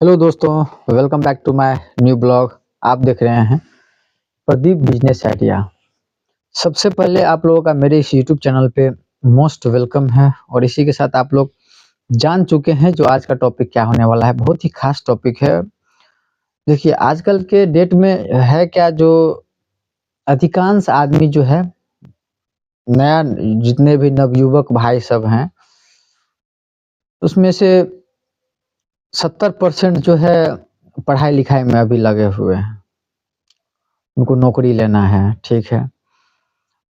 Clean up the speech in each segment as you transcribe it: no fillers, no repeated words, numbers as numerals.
Hello दोस्तों, welcome back to my new blog. आप देख रहे हैं प्रदीप बिजनेस आइडिया। सबसे पहले आप लोगों का मेरे इस यूट्यूब चैनल पे मोस्ट वेलकम है। और इसी के साथ आप लोग जान चुके हैं जो आज का टॉपिक क्या होने वाला है। बहुत ही खास टॉपिक है। देखिए, आजकल के डेट में है क्या, जो अधिकांश आदमी जो है नया, जितने भी नवयुवक भाई सब हैं, उसमें से 70% जो है पढ़ाई लिखाई में अभी लगे हुए हैं। उनको नौकरी लेना है, ठीक है।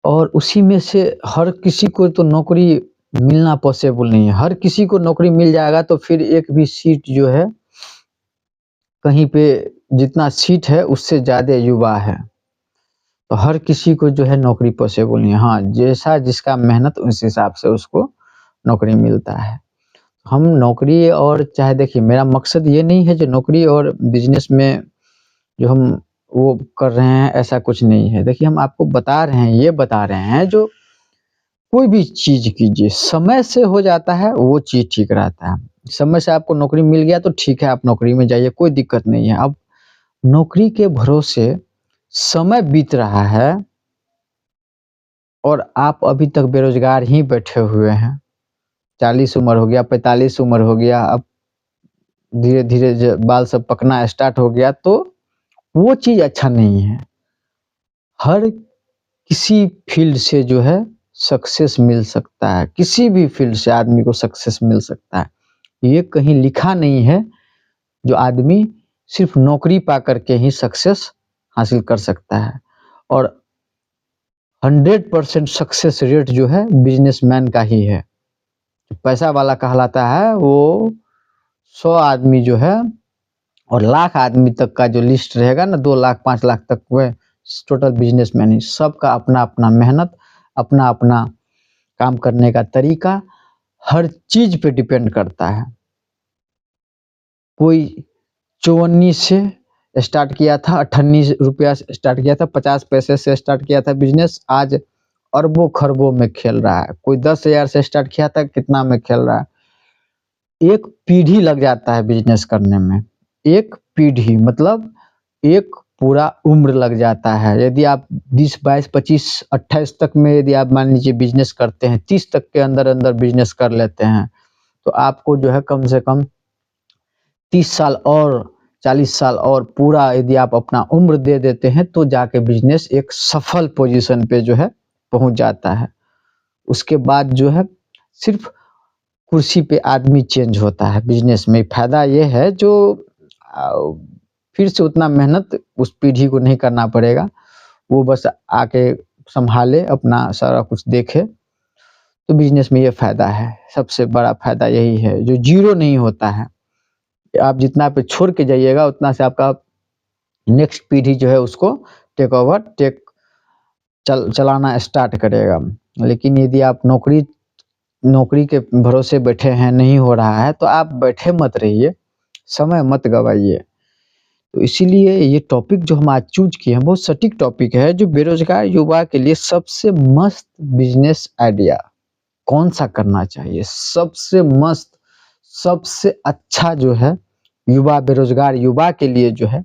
और उसी में से हर किसी को तो नौकरी मिलना पॉसिबल नहीं है। हर किसी को नौकरी मिल जाएगा तो फिर एक भी सीट जो है कहीं पे, जितना सीट है उससे ज़्यादा युवा है, तो हर किसी को जो है नौकरी पॉसिबल नहीं है। हाँ, जैसा जिसका मेहनत उस हिसाब से उसको नौकरी मिलता है। हम नौकरी, और चाहे देखिए, मेरा मकसद ये नहीं है जो नौकरी और बिज़नेस में जो हम वो कर रहे हैं, ऐसा कुछ नहीं है। देखिए, हम आपको बता रहे हैं, ये बता रहे हैं, जो कोई भी चीज़ कीजिए, समय से हो जाता है वो चीज़ ठीक रहता है। समय से आपको नौकरी मिल गया तो ठीक है, आप नौकरी में जाइए, कोई दिक्कत नहीं है। अब नौकरी के भरोसे समय बीत रहा है और आप अभी तक बेरोज़गार ही बैठे हुए हैं। 40 उम्र हो गया, 45 उम्र हो गया, अब धीरे-धीरे ज बाल सब पकना स्टार्ट हो गया, तो वो चीज़ अच्छा नहीं है। हर किसी फ़ील्ड से जो है सक्सेस मिल सकता है, किसी भी फ़ील्ड से आदमी को सक्सेस मिल सकता है। ये कहीं लिखा नहीं है जो आदमी सिर्फ़ नौकरी पा कर के ही सक्सेस हासिल कर सकता है। और 100% सक्सेस रेट जो है बिज़नेसमैन का ही है। पैसा वाला कहलाता है वो 100 आदमी जो है, और लाख आदमी तक का जो लिस्ट रहेगा ना, 2 लाख 5 लाख तक, वह टोटल बिज़नेसमैन ही। सबका अपना-अपना मेहनत, अपना-अपना काम करने का तरीका हर चीज़ पे डिपेंड करता है। कोई 54 से स्टार्ट किया था, 98 रुपया से स्टार्ट किया था, 50 पैसे से स्टार्ट किया था बिज़नेस, आज अरबों-खरबों में खेल रहा है। कोई 10,000 से स्टार्ट किया था, कितना में खेल रहा है। एक पीढ़ी लग जाता है बिज़नेस करने में। एक पीढ़ी मतलब एक पूरा उम्र लग जाता है। यदि आप 20, 22, 25, 28 तक में यदि आप मान लीजिए बिज़नेस करते हैं, 30 तक के अंदर-अंदर बिज़नेस कर लेते हैं, तो आपको जो है कम से कम 30 साल और 40 साल और पूरा यदि आप अपना उम्र दे देते हैं, तो जाके बिज़नेस एक सफल पोज़ीशन पे जो है पहुँच जाता है। उसके बाद जो है सिर्फ़ कुर्सी पे आदमी चेंज होता है। बिज़नेस में फ़ायदा ये है जो अ, फिर से उतना मेहनत उस पीढ़ी को नहीं करना पड़ेगा। वो बस आके सँभाले, अपना सारा कुछ देखे, तो बिज़नेस में ये फ़ायदा है। सबसे बड़ा फ़ायदा यही है, जो ज़ीरो नहीं होता है। आप जितना पे छोड़ के जाइएगा, उतना से आपका नेक्स्ट पीढ़ी जो है उसको टेक ओवर चलाना स्टार्ट करेगा। लेकिन यदि आप नौकरी नौकरी के भरोसे बैठे हैं, नहीं हो रहा है, तो आप बैठे मत रहिए, समय मत गवाइए। तो इसीलिए ये टॉपिक जो हम आज चूज़ किए हैं, बहुत सटीक टॉपिक है, जो बेरोज़गार युवा के लिए सबसे मस्त बिज़नेस आइडिया कौन-सा करना चाहिए? सबसे मस्त, सबसे अच्छा जो है युवा, बेरोज़गार युवा के लिए जो है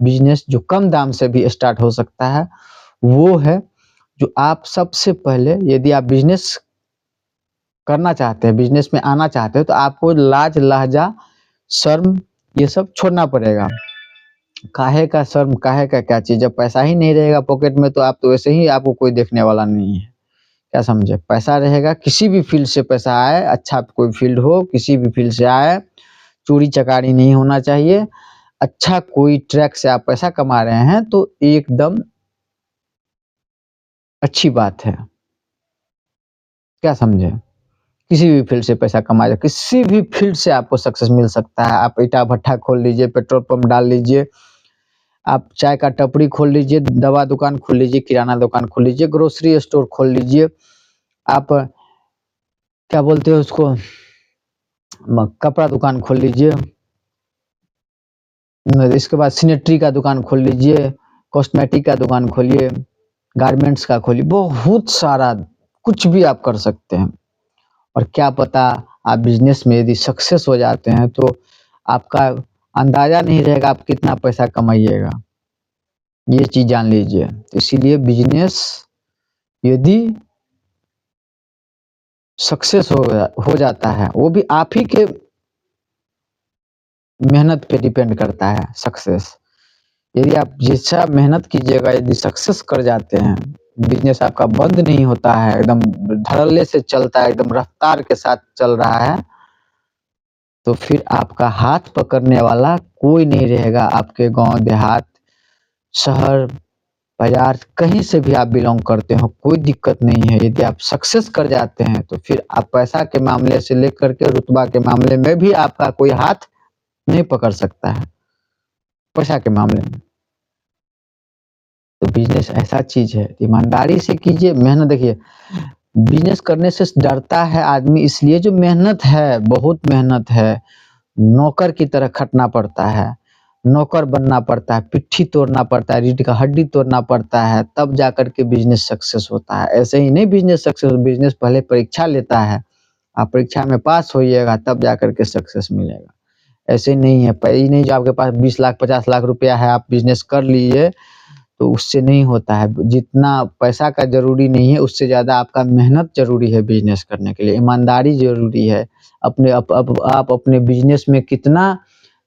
बिज़नेस, जो कम दाम से भी स्टार्ट हो सकता है, वो है जो आप सबसे पहले, यदि आप बिज़नेस करना चाहते हैं, बिज़नेस में आना चाहते हैं, तो आपको लाज, लहज़ा, शर्म ये सब छोड़ना पड़ेगा। काहे का शर्म, काहे का क्या चीज़? जब पैसा ही नहीं रहेगा पॉकेट में, तो आप तो वैसे ही, आपको कोई देखने वाला नहीं है। क्या समझे? पैसा रहेगा, किसी भी फ़ील्ड से पैसा आए, अच्छा कोई फ़ील्ड हो, किसी भी फ़ील्ड से आए, चोरी-चकारी नहीं होना चाहिए। अच्छा कोई ट्रैक से आप पैसा कमा रहे हैं, तो एकदम अच्छी बात है। क्या समझे? किसी भी फ़ील्ड से पैसा कमाया जाए, किसी भी फ़ील्ड से आपको सक्सेस मिल सकता है। आप ईंटा-भट्ठा खोल लीजिए, पेट्रोल पंप डाल लीजिए, आप चाय का टपरी खोल लीजिए, दवा दुकान खोल लीजिए, किराना दुकान खोल लीजिए, ग्रोसरी स्टोर खोल लीजिए। आप क्या बोलते हैं उसको, कपड़ा दुकान खोल लीजिए। इसके बाद सैनिटरी का दुकान खोल लीजिए, कॉस्मेटिक का दुकान खोलिए, गारमेंट्स का खोलिए, बहुत सारा कुछ भी आप कर सकते हैं। और क्या पता, आप बिज़नेस में यदि सक्सेस हो जाते हैं, तो आपका अंदाजा नहीं रहेगा आप कितना पैसा कमाइएगा, ये चीज जान लीजिए। तो इसीलिए बिजनेस यदि सक्सेस हो जाता है, वो भी आप ही के मेहनत पे डिपेंड करता है सक्सेस। यदि आप जैसा मेहनत कीजिएगा, यदि सक्सेस कर जाते हैं, बिजनेस आपका बंद नहीं होता है, एकदम धड़ल्ले से चलता है, एकदम रफ्तार के साथ चल रहा है, तो फिर आपका हाथ पकड़ने वाला कोई नहीं रहेगा। आपके गांव देहात, शहर, बाजार, कहीं से भी आप बिलोंग करते हो, कोई दिक्कत नहीं है। यदि आप सक्सेस कर जाते हैं तो फिर आप पैसा के मामले से लेकर के रुतबा के मामले में भी आपका कोई हाथ नहीं पकड़ सकता है, पैसा के मामले में। तो बिजनेस ऐसा चीज है, ईमानदारी से कीजिए, मेहनत। देखिए, बिजनेस करने से डरता है आदमी, इसलिए जो मेहनत है, बहुत मेहनत है, नौकर की तरह खटना पड़ता है, नौकर बनना पड़ता है, पिट्ठी तोड़ना पड़ता है, रीढ़ का हड्डी तोड़ना पड़ता है, तब जाकर के बिजनेस सक्सेस होता है। ऐसे ही नहीं बिजनेस सक्सेस, बिजनेस पहले परीक्षा लेता है, आप परीक्षा में पास होइएगा तब जाकर के सक्सेस मिलेगा। ऐसे नहीं है, ये नहीं जो आपके पास 20 लाख 50 लाख रुपया है, आप बिजनेस कर लीजिए, तो उससे नहीं होता है। जितना पैसा का ज़रूरी नहीं है, उससे ज़्यादा आपका मेहनत ज़रूरी है बिज़नेस करने के लिए, ईमानदारी ज़रूरी है। अपने आप अपने बिज़नेस में कितना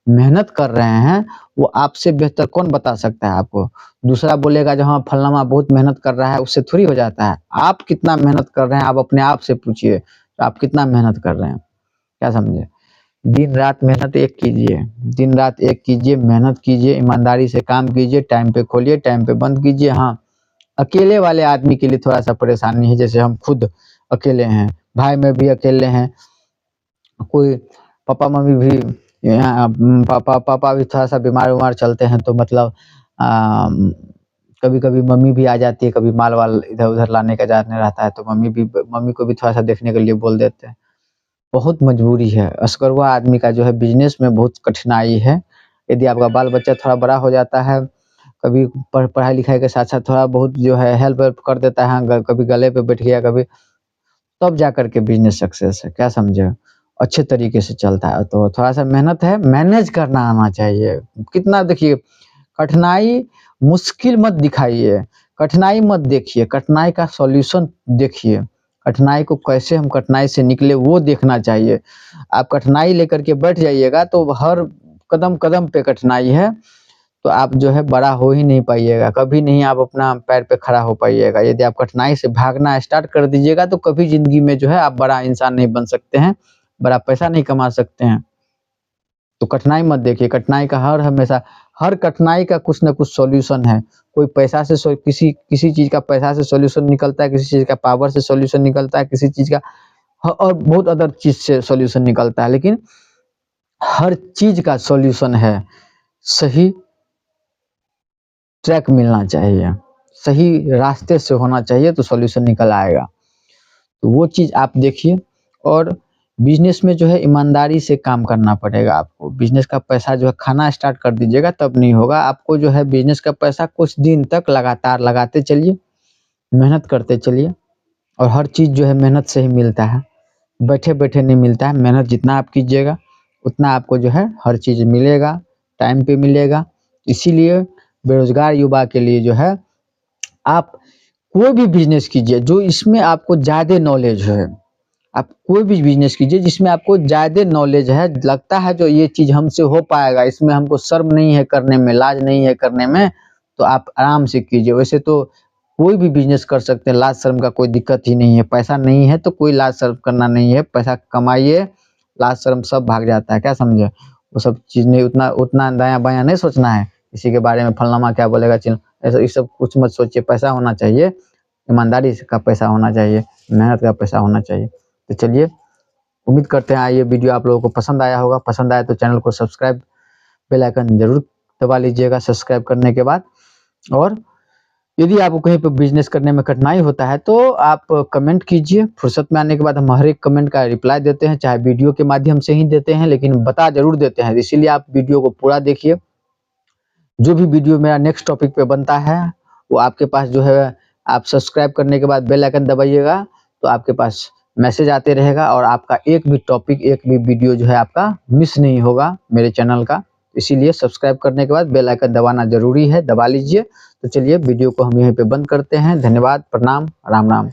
मेहनत कर रहे हैं, वो आपसे बेहतर कौन बता सकता है आपको? दूसरा बोलेगा जो हाँ, फलाना बहुत मेहनत कर रहा है, उससे थोड़ी हो जाता है। आप कितना मेहनत कर रहे हैं, आप अपने आप से पूछिए, तो आप कितना मेहनत कर रहे हैं? क्या समझे? दिन-रात मेहनत एक कीजिए, दिन-रात एक कीजिए, मेहनत कीजिए, ईमानदारी से काम कीजिए, टाइम पे खोलिए, टाइम पे बंद कीजिए। हाँ, अकेले वाले आदमी के लिए थोड़ा-सा परेशानी है, जैसे हम खुद अकेले हैं, भाई में भी अकेले हैं, कोई पापा-मम्मी भी पापा भी थोड़ा-सा बीमार-उमार चलते हैं, तो मतलब कभी-कभी मम्मी भी आ जाती है, कभी माल-वाल इधर-उधर लाने का जाने रहता है, तो मम्मी को भी थोड़ा-सा देखने के लिए बोल देते हैं। बहुत मजबूरी है, असगरुआ आदमी का जो है बिज़नेस में बहुत कठिनाई है। यदि आपका बाल-बच्चा थोड़ा बड़ा हो जाता है, कभी पढ़ाई-लिखाई के साथ-साथ थोड़ा बहुत जो है हेल्प-वेल्प कर देता है, कभी गले पे बैठ गया, कभी तब जाकर के बिज़नेस सक्सेस है, क्या समझे? अच्छे तरीके से चलता है, तो थोड़ा-सा मेहनत है, मैनेज करना आना चाहिए। कितना देखिए, कठिनाई मुश्किल मत दिखाइए, कठिनाई मत देखिए, कठिनाई का सॉल्यूशन देखिए। कठिनाई को कैसे हम कठिनाई से निकले वो देखना चाहिए। आप कठिनाई लेकर के बैठ जाइएगा तो हर कदम-कदम पे कठिनाई है, तो आप जो है बड़ा हो ही नहीं पाइएगा, कभी नहीं आप अपना पैर पे खड़ा हो पाइएगा। यदि आप कठिनाई से भागना स्टार्ट कर दीजिएगा तो कभी ज़िंदगी में जो है आप बड़ा इंसान नहीं बन सकते हैं, बड़ा पैसा नहीं कमा सकते हैं। तो कठिनाई मत देखिए, कठिनाई का हमेशा हर कठिनाई का कुछ न कुछ सॉल्यूशन है। कोई पैसा से किसी किसी चीज़ का पैसा से सॉल्यूशन निकलता है, किसी चीज़ का पावर से सॉल्यूशन निकलता है, किसी चीज़ का और बहुत अदर चीज़ से सॉल्यूशन निकलता है, लेकिन हर चीज़ का सॉल्यूशन है, सही ट्रैक मिलना चाहिए, सही रास्ते से होना चाहिए तो सॉल्यूशन निकल आएगा। तो वो चीज़ आप देखिए, और बिज़नेस में जो है ईमानदारी से काम करना पड़ेगा आपको। बिज़नेस का पैसा जो है खाना स्टार्ट कर दीजिएगा तब नहीं होगा। आपको जो है बिज़नेस का पैसा कुछ दिन तक लगातार लगाते चलिए, मेहनत करते चलिए, और हर चीज़ जो है मेहनत से ही मिलता है, बैठे-बैठे नहीं मिलता है। मेहनत जितना आप कीजिएगा, उतना आपको जो है हर चीज़ मिलेगा, टाइम पे मिलेगा। इसीलिए बेरोज़गार युवा के लिए जो है, आप कोई भी बिज़नेस कीजिए जो इसमें आपको ज़्यादा नॉलेज है। आप कोई भी बिज़नेस कीजिए जिसमें आपको ज़्यादा नॉलेज है, लगता है जो ये चीज़ हमसे हो पाएगा, इसमें हमको शर्म नहीं है करने में, लाज नहीं है करने में, तो आप आराम से कीजिए। वैसे तो कोई भी बिज़नेस कर सकते हैं, लाज शर्म का कोई दिक्कत ही नहीं है। पैसा नहीं है तो कोई लाज शर्म करना नहीं है, पैसा कमाइए, लाज शर्म सब भाग जाता है, क्या समझे? वो सब चीज़ नहीं, उतना उतना दायाँ-बायाँ नहीं सोचना है, किसी के बारे में फलाना क्या बोलेगा ऐसा ये सब कुछ मत सोचिए। पैसा होना चाहिए, ईमानदारी से का पैसा होना चाहिए, मेहनत का पैसा होना चाहिए। तो चलिए, उम्मीद करते हैं ये वीडियो आप लोगों को पसंद आया होगा। पसंद आया तो चैनल को सब्सक्राइब, बेल आइकन ज़रूर दबा लीजिएगा सब्सक्राइब करने के बाद। और यदि आपको कहीं पे बिज़नेस करने में कठिनाई होता है तो आप कमेंट कीजिए, फुर्सत में आने के बाद हम हर एक कमेंट का रिप्लाई देते हैं, चाहे वीडियो के माध्यम से ही देते हैं, लेकिन बता ज़रूर देते हैं। इसीलिए आप वीडियो को पूरा देखिए। जो भी वीडियो मेरा नेक्स्ट टॉपिक पे बनता है, वो आपके पास जो है, आप सब्सक्राइब करने के बाद बेल आइकन दबाइएगा, तो आपके पास मैसेज आते रहेगा और आपका एक भी टॉपिक, एक भी वीडियो जो है आपका मिस नहीं होगा मेरे चैनल का। इसीलिए सब्सक्राइब करने के बाद बेल आइकन दबाना ज़रूरी है, दबा लीजिए। तो चलिए वीडियो को हम यहीं पे बंद करते हैं। धन्यवाद, प्रणाम, राम राम।